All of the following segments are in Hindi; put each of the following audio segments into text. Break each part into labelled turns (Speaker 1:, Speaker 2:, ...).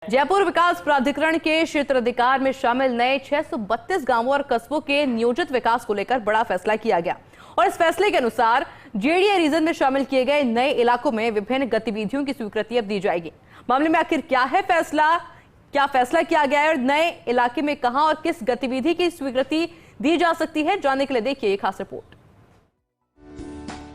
Speaker 1: जयपुर विकास प्राधिकरण के क्षेत्राधिकार में शामिल नए 632 गांवों और कस्बों के नियोजित विकास को लेकर बड़ा फैसला किया गया और इस फैसले के अनुसार जेडीए रीजन में शामिल किए गए नए इलाकों में विभिन्न गतिविधियों की स्वीकृति अब दी जाएगी। मामले में आखिर क्या है फैसला, क्या फैसला किया गया है और नए इलाके में कहां और किस गतिविधि की स्वीकृति दी जा सकती है, जानने के लिए देखिए एक खास रिपोर्ट।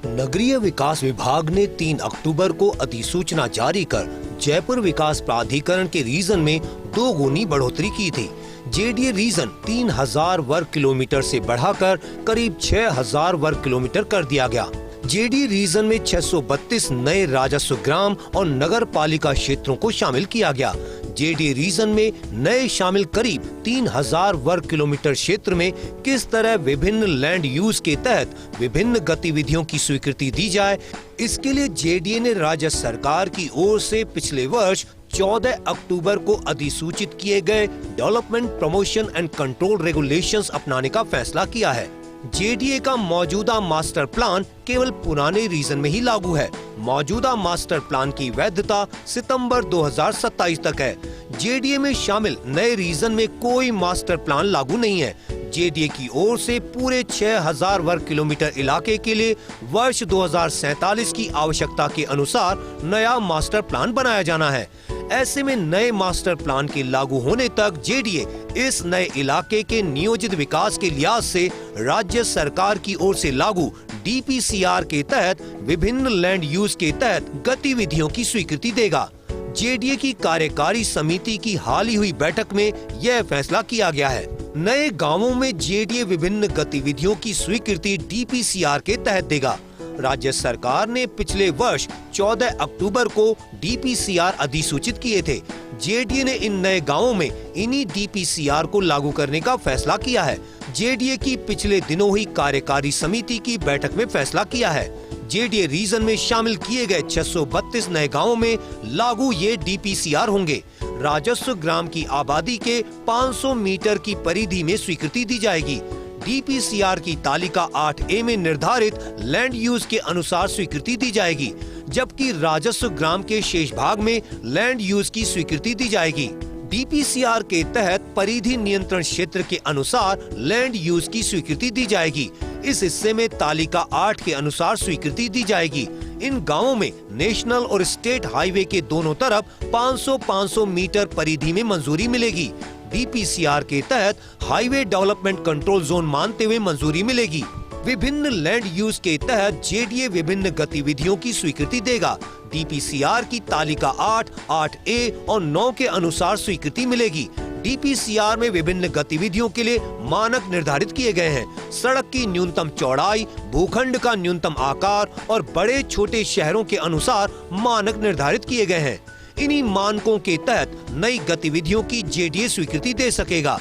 Speaker 2: नगरीय विकास विभाग ने 3 अक्टूबर को अधिसूचना जारी कर जयपुर विकास प्राधिकरण के रीजन में 2 गुनी बढ़ोतरी की थी। जेडीए रीजन 3000 वर्ग किलोमीटर से बढ़ाकर करीब 6000 वर्ग किलोमीटर कर दिया गया। जेडीए रीजन में 632 नए राजस्व ग्राम और नगर पालिका क्षेत्रों को शामिल किया गया। जेडीए रीजन में नए शामिल करीब 3000 वर्ग किलोमीटर क्षेत्र में किस तरह विभिन्न लैंड यूज के तहत विभिन्न गतिविधियों की स्वीकृति दी जाए, इसके लिए जेडीए ने राज्य सरकार की ओर से पिछले वर्ष 14 अक्टूबर को अधिसूचित किए गए development promotion and control regulations अपनाने का फैसला किया है। जेडीए का मौजूदा मास्टर प्लान केवल पुराने रीजन में ही लागू है। मौजूदा मास्टर प्लान की वैधता सितंबर 2027 तक है। जेडीए में शामिल नए रीजन में कोई मास्टर प्लान लागू नहीं है। जेडीए की ओर से पूरे 6000 वर्ग किलोमीटर इलाके के लिए वर्ष 2047 की आवश्यकता के अनुसार नया मास्टर प्लान बनाया जाना है। ऐसे में नए मास्टर प्लान के लागू होने तक जेडीए इस नए इलाके के नियोजित विकास के लिहाज से राज्य सरकार की ओर से लागू डीपीसीआर के तहत विभिन्न लैंड यूज के तहत गतिविधियों की स्वीकृति देगा। जेडीए की कार्यकारी समिति की हाल ही हुई बैठक में यह फैसला किया गया है। नए गांवों में जेडीए विभिन्न गतिविधियों की स्वीकृति डीपीसीआर के तहत देगा। राज्य सरकार ने पिछले वर्ष 14 अक्टूबर को डीपीसीआर अधिसूचित किए थे। जेडीए ने इन नए गांवों में इन्हीं डीपीसीआर को लागू करने का फैसला किया है। जेडीए की पिछले दिनों हुई कार्यकारी समिति की बैठक में फैसला किया है। जेडीए रीजन में शामिल किए गए 632 नए गांवों में लागू ये डीपीसीआर होंगे। राजस्व ग्राम की आबादी के 500 मीटर की परिधि में स्वीकृति दी जाएगी। डीपीसीआर की तालिका 8A में निर्धारित लैंड यूज के अनुसार स्वीकृति दी जाएगी, जबकि राजस्व ग्राम के शेष भाग में लैंड यूज की स्वीकृति दी जाएगी। डीपीसीआर के तहत परिधि नियंत्रण क्षेत्र के अनुसार लैंड यूज की स्वीकृति दी जाएगी। इस हिस्से में तालिका 8 के अनुसार स्वीकृति दी जाएगी। इन गांवों में नेशनल और स्टेट हाईवे के दोनों तरफ 500-500 मीटर परिधि में मंजूरी मिलेगी। डीपीसीआर के तहत हाईवे डेवलपमेंट कंट्रोल जोन मानते हुए मंजूरी मिलेगी। विभिन्न लैंड यूज के तहत जेडीए विभिन्न गतिविधियों की स्वीकृति देगा। डीपीसीआर की तालिका 8, 8A और 9 के अनुसार स्वीकृति मिलेगी। डीपीसीआर में विभिन्न गतिविधियों के लिए मानक निर्धारित किए गए हैं। सड़क की न्यूनतम चौड़ाई, भूखंड का न्यूनतम आकार और बड़े छोटे शहरों के अनुसार मानक निर्धारित किए गए हैं। इन्हीं मानकों के तहत नई गतिविधियों की जेडीए स्वीकृति दे सकेगा।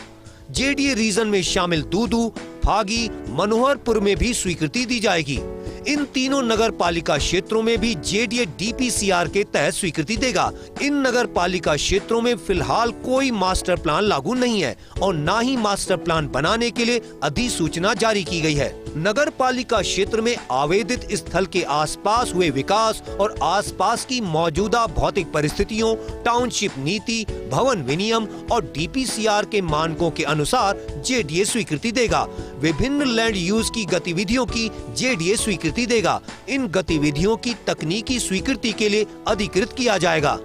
Speaker 2: जेडीए रीजन में शामिल दूदू, फागी, मनोहरपुर में भी स्वीकृति दी जाएगी। इन तीनों नगर पालिका क्षेत्रों में भी जेडीए डीपीसीआर के तहत स्वीकृति देगा। इन नगर पालिका क्षेत्रों में फिलहाल कोई मास्टर प्लान लागू नहीं है और न ही मास्टर प्लान बनाने के लिए अधिसूचना जारी की गई है। नगर पालिका क्षेत्र में आवेदित स्थल के आसपास हुए विकास और आसपास की मौजूदा भौतिक परिस्थितियों, टाउनशिप नीति, भवन विनियम और डीपीसीआर के मानकों के अनुसार जेडीए स्वीकृति देगा। विभिन्न लैंड यूज की गतिविधियों की जेडीए स्वीकृति देगा। इन गतिविधियों की तकनीकी स्वीकृति के लिए अधिकृत किया जाएगा।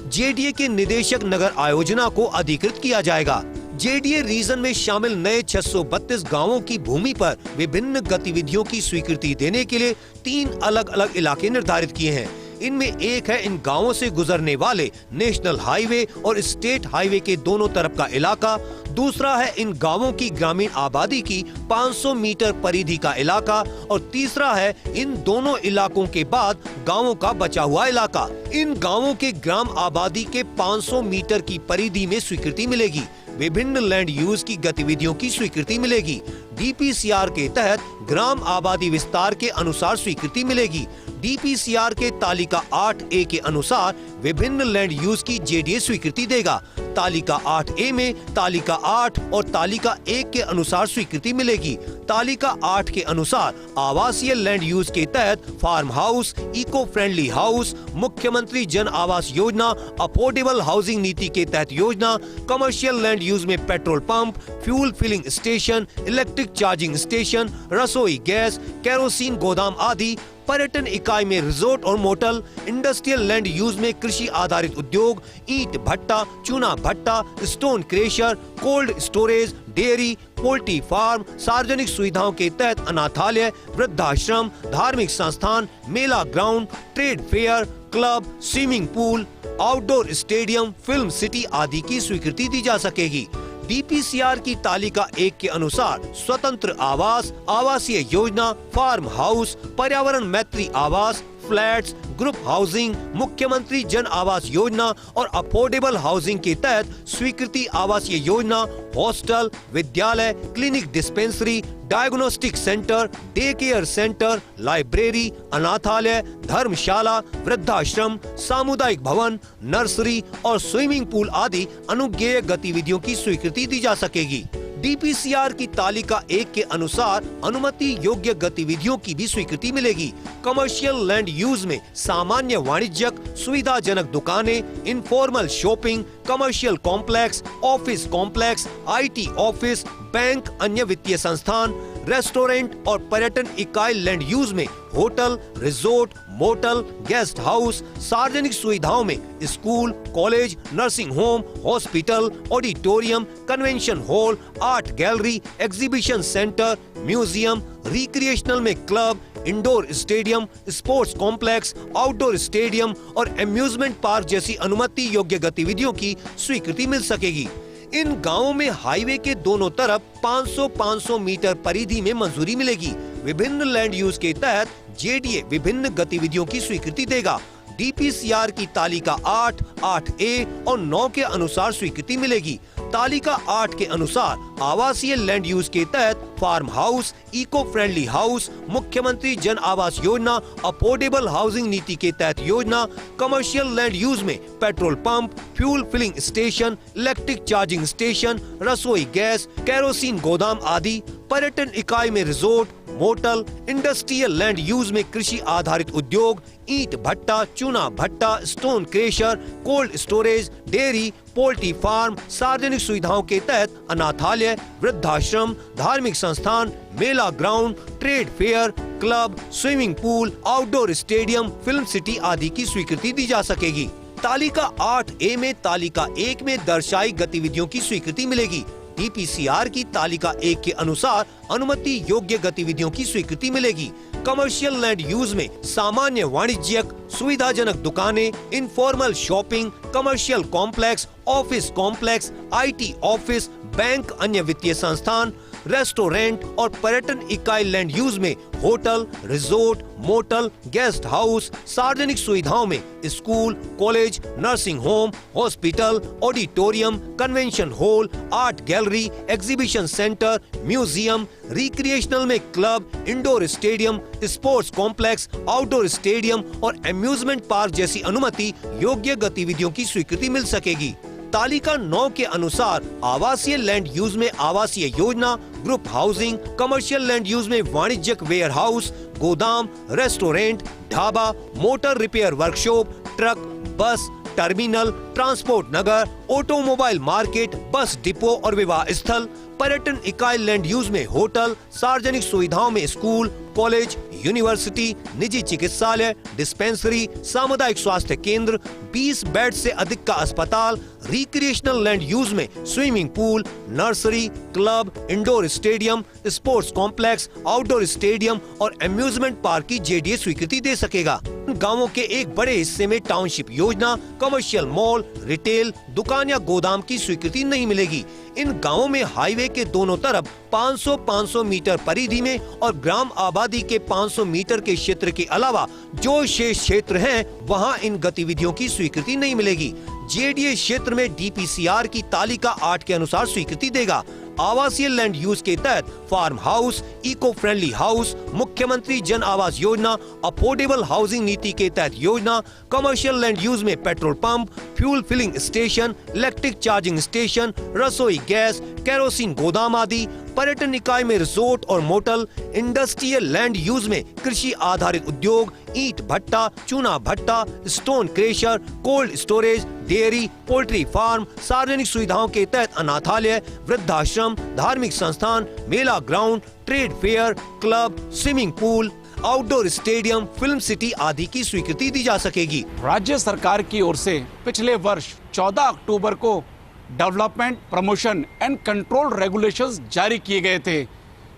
Speaker 2: जेडीए के निदेशक नगर आयोजना को अधिकृत किया जाएगा। जेडीए रीजन में शामिल नए 632 गांवों की भूमि पर विभिन्न गतिविधियों की स्वीकृति देने के लिए 3 अलग अलग इलाके निर्धारित किए हैं। इनमें एक है इन गांवों से गुजरने वाले नेशनल हाईवे और स्टेट हाईवे के दोनों तरफ का इलाका। दूसरा है इन गांवों की ग्रामीण आबादी की 500 मीटर परिधि का इलाका और तीसरा है इन दोनों इलाकों के बाद गांवों का बचा हुआ इलाका। इन गांवों के ग्राम आबादी के 500 मीटर की परिधि में स्वीकृति मिलेगी। विभिन्न लैंड यूज की गतिविधियों की स्वीकृति मिलेगी। डीपीसीआर के तहत ग्राम आबादी विस्तार के अनुसार स्वीकृति मिलेगी। डीपीसीआर के तालिका 8A के अनुसार विभिन्न लैंड यूज की जेडीए स्वीकृति देगा। तालिका 8A में तालिका 8 और तालिका 1 के अनुसार स्वीकृति मिलेगी। तालिका 8 के अनुसार आवासीय लैंड यूज के तहत farm house, eco friendly house, मुख्यमंत्री जन आवास योजना, अफोर्डेबल हाउसिंग नीति के तहत योजना, कमर्शियल लैंड यूज में petrol pump, fuel filling station, electric charging station, रसोई गैस, केरोसिन गोदाम आदि, पर्यटन इकाई में रिजोर्ट और मोटल, इंडस्ट्रियल लैंड यूज में कृषि आधारित उद्योग, ईंट भट्टा, चूना भट्टा, stone crusher, cold storage, dairy, poultry farm, सार्वजनिक सुविधाओं के तहत अनाथालय, वृद्धाश्रम, धार्मिक संस्थान, मेला ground, trade fair, club, swimming pool, outdoor stadium, film city आदि की स्वीकृति दी जा सकेगी। डीपीसीआर की तालिका 1 के अनुसार स्वतंत्र आवास, आवासीय योजना, फार्म हाउस, पर्यावरण मैत्री आवास, फ्लैट्स, ग्रुप हाउसिंग, मुख्यमंत्री जन आवास योजना और अफोर्डेबल हाउसिंग के तहत स्वीकृति आवासीय योजना, हॉस्टल, विद्यालय, clinic, dispensary, diagnostic centre, day care centre, library, अनाथालय, धर्मशाला, वृद्धाश्रम, सामुदायिक भवन, नर्सरी और स्विमिंग पूल आदि अनुज्ञेय गतिविधियों की स्वीकृति दी जा सकेगी। डीपीसीआर की तालिका 1 के अनुसार अनुमति योग्य गतिविधियों की भी स्वीकृति मिलेगी। कमर्शियल लैंड यूज में सामान्य वाणिज्यक, सुविधाजनक दुकानें, informal shopping, commercial complex, office complex, IT office, bank, अन्य वित्तीय संस्थान, रेस्टोरेंट और पर्यटन इकाई लैंड यूज में hotel, resort, motel, guest house, सार्वजनिक सुविधाओं में school, college, nursing home, hospital, auditorium, convention hall, art gallery, exhibition centre, museum, recreational में club, indoor stadium, sports complex, outdoor stadium और अम्यूजमेंट पार्क जैसी अनुमति योग्य गतिविधियों की स्वीकृति मिल सकेगी। इन गांवों में हाईवे के दोनों तरफ 500-500 मीटर परिधि में मंजूरी मिलेगी। विभिन्न लैंड यूज के तहत जेडीए विभिन्न गतिविधियों की स्वीकृति देगा। डीपीसीआर की तालिका 8, 8A और 9 के अनुसार स्वीकृति मिलेगी। तालिका 8 के अनुसार आवासीय लैंड यूज के तहत farm house, eco friendly house, मुख्यमंत्री जन आवास योजना, अफोर्डेबल हाउसिंग नीति के तहत योजना, कमर्शियल लैंड यूज में petrol pump, fuel filling station, electric charging station, रसोई गैस, केरोसिन गोदाम आदि, पर्यटन इकाई में resort, motel, industrial land use में कृषि आधारित उद्योग, ईंट भट्टा, चूना भट्टा, stone crusher, cold storage, dairy, poultry farm, सार्वजनिक सुविधाओं के तहत अनाथालय, वृद्धाश्रम, धार्मिक संस्थान, मेला ground, trade fair, club, swimming pool, outdoor stadium, film city आदि की स्वीकृति दी जा सकेगी। तालिका 8A में तालिका 1 में दर्शाई गतिविधियों की स्वीकृति मिलेगी। डीपीसीआर की तालिका 1 के अनुसार अनुमति योग्य गतिविधियों की स्वीकृति मिलेगी। कमर्शियल लैंड यूज में सामान्य वाणिज्यक, सुविधाजनक दुकानें, informal shopping, commercial complex, office complex, IT office, bank, अन्य वित्तीय संस्थान, रेस्टोरेंट और पर्यटन इकाई लैंड यूज में hotel, resort, motel, guest house, सार्वजनिक सुविधाओं में school, college, nursing home, hospital, auditorium, convention hall, art gallery, exhibition centre, museum, recreational में club, indoor stadium, sports complex, outdoor stadium और अम्यूजमेंट पार्क जैसी अनुमति योग्य गतिविधियों की स्वीकृति मिल सकेगी। तालिका 9 के अनुसार आवासीय लैंड यूज में आवासीय योजना, group housing, commercial land use में वाणिज्यिक वेयर हाउस, गोदाम, restaurant, dhaba, motor repair workshop, truck, बस, टर्मिनल, ट्रांसपोर्ट नगर, ऑटोमोबाइल मार्केट, बस डिपो और विवाह स्थल, पर्यटन इकाई लैंड यूज में होटल, सार्वजनिक सुविधाओं में स्कूल, कॉलेज, यूनिवर्सिटी, निजी चिकित्सालय, डिस्पेंसरी, सामुदायिक स्वास्थ्य केंद्र, 20 बेड से अधिक का अस्पताल, रिक्रिएशनल लैंड यूज में swimming pool, nursery, club, indoor stadium, sports complex, outdoor stadium और अम्यूजमेंट पार्क की जेडीए स्वीकृति दे सकेगा। गांवों के एक बड़े हिस्से में टाउनशिप योजना, कमर्शियल मॉल, रिटेल, दुकान या गोदाम की स्वीकृति नहीं मिलेगी। इन गांवों में हाईवे के दोनों तरफ 500-500 मीटर परिधि में और ग्राम आबादी के 500 मीटर के क्षेत्र के अलावा जो शेष क्षेत्र हैं, वहां इन गतिविधियों की स्वीकृति नहीं मिलेगी। जेडीए क्षेत्र में डीपीसीआर की तालिका 8 के अनुसार स्वीकृति देगा। आवासीय लैंड यूज के तहत farm house, eco friendly house, मुख्यमंत्री जन आवास योजना, अफोर्डेबल हाउसिंग नीति के तहत योजना, कमर्शियल लैंड यूज में petrol pump, fuel filling station, electric charging station, रसोई गैस, केरोसिन गोदाम आदि, पर्यटन इकाई में रिसोर्ट और मोटल, इंडस्ट्रियल लैंड यूज में कृषि आधारित उद्योग, ईंट भट्टा, चूना भट्टा, stone crusher, cold storage, dairy, poultry farm, सार्वजनिक सुविधाओं के तहत अनाथालय, वृद्धाश्रम, धार्मिक संस्थान, मेला ground, trade fair, club, swimming pool, outdoor stadium, film city आदि की स्वीकृति दी जा सकेगी।
Speaker 3: राज्य सरकार की ओर से पिछले वर्ष 14 अक्टूबर को development, promotion and control regulations जारी किए गए थे।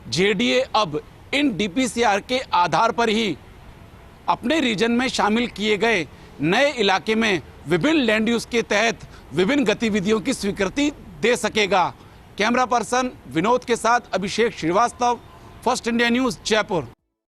Speaker 3: जेडीए अब इन डीपीसीआर के आधार पर ही अपने रीजन में शामिल किए गए नए इलाके में विभिन्न लैंड यूज के तहत विभिन्न गतिविधियों की स्वीकृति दे सकेगा। कैमरा पर्सन विनोद के साथ Abhishek Srivastava, first India news, Jaipur.